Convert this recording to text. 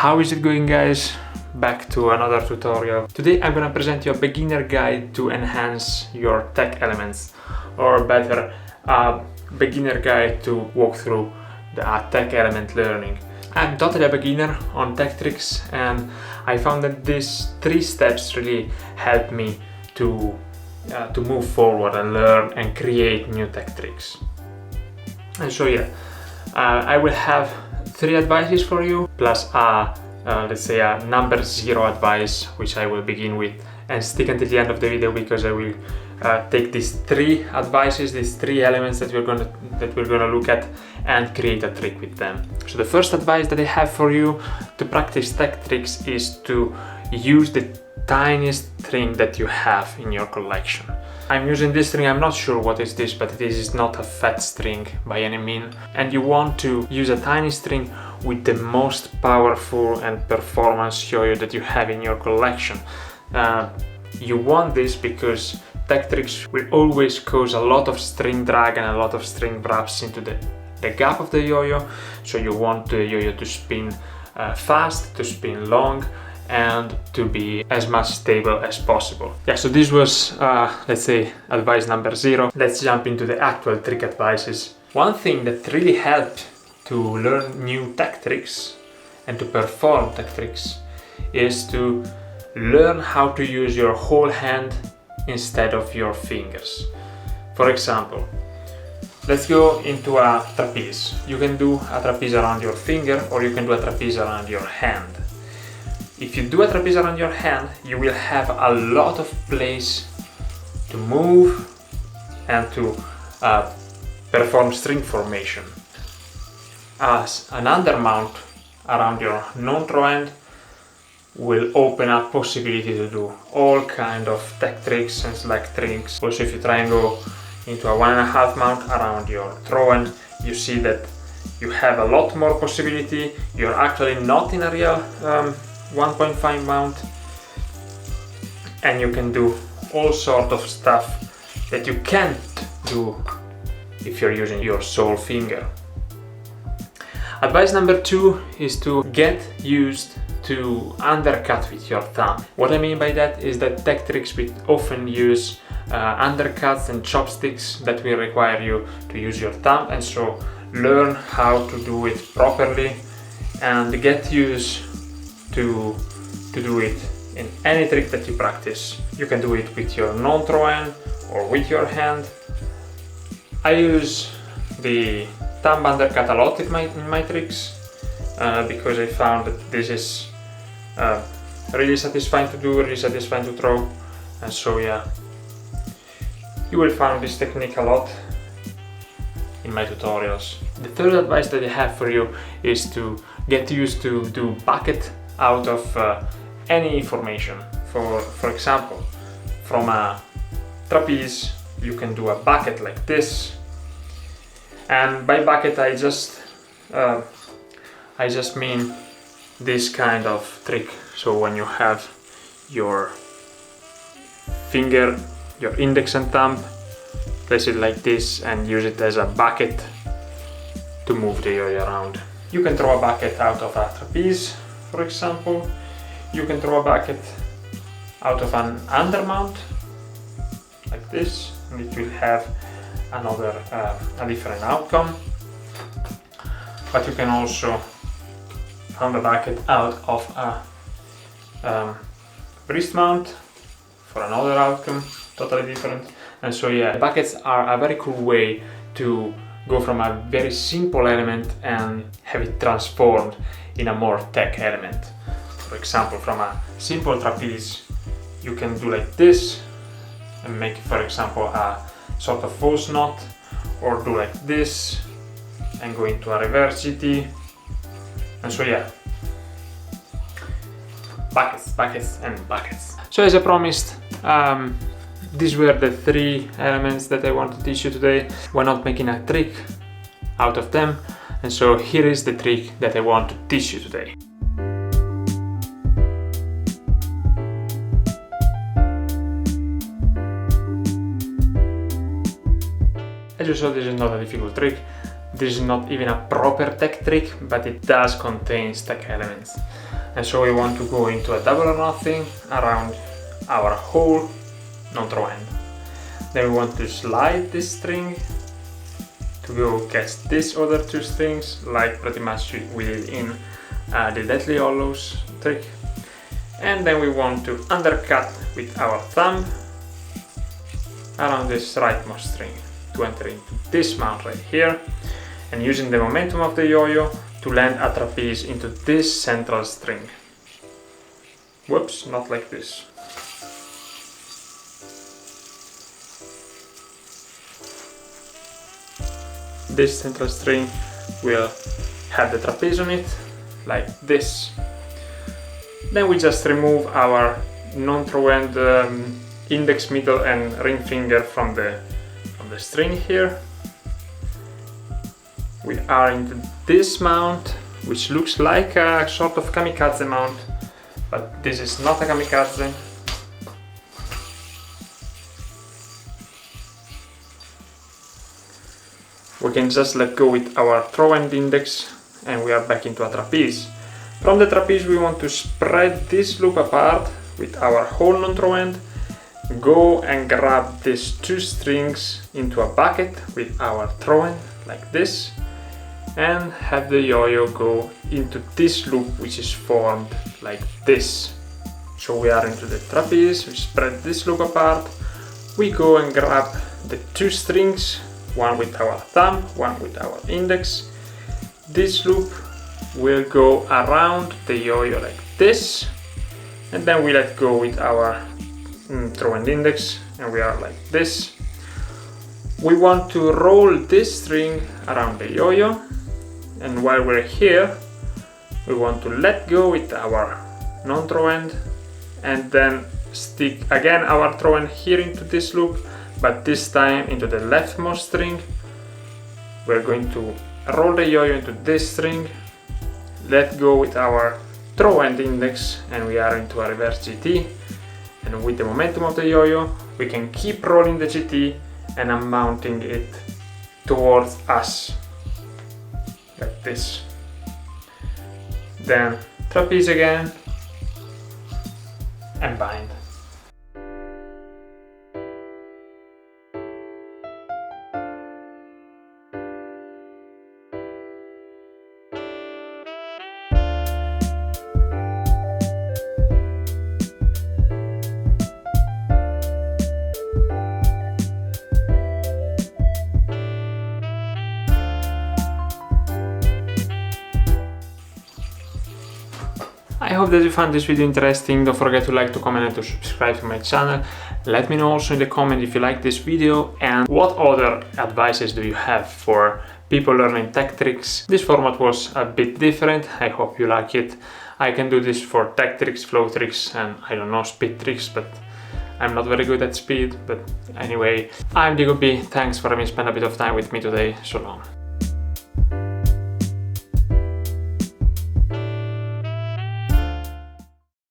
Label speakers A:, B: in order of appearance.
A: How is it going, guys? Back to another tutorial. Today I'm gonna present you a beginner guide to enhance your tech elements, or better, a beginner guide to walk through the tech element learning. I'm totally a beginner on tech tricks, and I found that these 3 steps really help me to move forward and learn and create new tech tricks. And so I will have 3 advices for you, plus let's say a number 0 advice, which I will begin with, and stick until the end of the video because I will take these 3 advices, these 3 elements that we're gonna look at, and create a trick with them. So the first advice that I have for you to practice tech tricks is to use the tiniest string that you have in your collection. I'm using this string, I'm not sure what is this, but this is not a fat string by any means. And you want to use a tiny string with the most powerful and performance yo-yo that you have in your collection. You want this because tech tricks will always cause a lot of string drag and a lot of string wraps into the gap of the yo-yo. So you want the yo-yo to spin fast, to spin long, and to be as much stable as possible. Yeah, so this was, let's say, advice number 0. Let's jump into the actual trick advices. One thing that really helped to learn new tech tricks and to perform tech tricks is to learn how to use your whole hand instead of your fingers. For example, let's go into a trapeze. You can do a trapeze around your finger, or you can do a trapeze around your hand. If you do a trapeze around your hand, you will have a lot of place to move and to perform string formation. As an undermount around your non-throw end will open up possibility to do all kind of tech tricks and select tricks. Also, if you try and go into a 1.5 mount around your throw end, you see that you have a lot more possibility. You're actually not in a real 1.5 mount, and you can do all sort of stuff that you can't do if you're using your sole finger. Advice number 2 is to get used to undercut with your thumb. What I mean by that is that tech tricks will often use undercuts and chopsticks that will require you to use your thumb, and so learn how to do it properly and get used to do it in any trick that you practice. You can do it with your non-throw end or with your hand. I use the thumb undercut a lot in my tricks because I found that this is really satisfying to do, really satisfying to throw, and so yeah, you will find this technique a lot in my tutorials. The third advice that I have for you is to get used to do bucket out of any formation. For example, from a trapeze you can do a bucket like this, and by bucket I just mean this kind of trick. So when you have your finger, your index and thumb, place it like this and use it as a bucket to move the yo-yo around. You can throw a bucket out of a trapeze, for example. You can throw a bucket out of an undermount like this, and it will have a different outcome. But you can also throw the bucket out of a wrist mount for another outcome, totally different. And so yeah, buckets are a very cool way to go from a very simple element and have it transformed in a more tech element. For example, from a simple trapeze, you can do like this and make, for example, a sort of false knot, or do like this and go into a reverse GT. And so yeah, buckets, buckets, and buckets. So as I promised, these were the 3 elements that I want to teach you today. We're not making a trick out of them, and so here is the trick that I want to teach you today. As you saw, this is not a difficult trick. This is not even a proper tech trick, but it does contain tech elements. and so we want to go into a double or nothing around our whole non-throw end. Then we want to slide this string to go catch these other two strings, like pretty much we did in the Deadly Yoyos trick. And then we want to undercut with our thumb around this rightmost string to enter into this mount right here, and using the momentum of the yo-yo to land a trapeze into this central string. Whoops, not like this. This central string will have the trapeze on it, like this. Then we just remove our non-throw end index, middle and ring finger from the string here. We are into this mount, which looks like a sort of kamikaze mount, but this is not a kamikaze. We can just let go with our throw end index and we are back into a trapeze. From the trapeze we want to spread this loop apart with our whole non-throw end, go and grab these two strings into a bucket with our throw end like this, and have the yo-yo go into this loop which is formed like this. So we are into the trapeze, we spread this loop apart, we go and grab the two strings, one with our thumb, one with our index. This loop will go around the yo-yo like this, and then we let go with our throw end index and we are like this. We want to roll this string around the yo-yo, and while we're here we want to let go with our non-throw end and then stick again our throw end here into this loop, but this time into the leftmost string. We're going to roll the yo-yo into this string, let go with our throw end index and we are into a reverse GT, and with the momentum of the yo-yo we can keep rolling the GT and I'm mounting it towards us like this. Then trapeze again and bind. I hope that you found this video interesting. Don't forget to like, to comment and to subscribe to my channel. Let me know also in the comment if you like this video and what other advices do you have for people learning tech tricks. This format was a bit different. I hope you like it. I can do this for tech tricks, flow tricks and I don't know, speed tricks, but I'm not very good at speed. But anyway, I'm Diego B. Thanks for having spent a bit of time with me today. So long.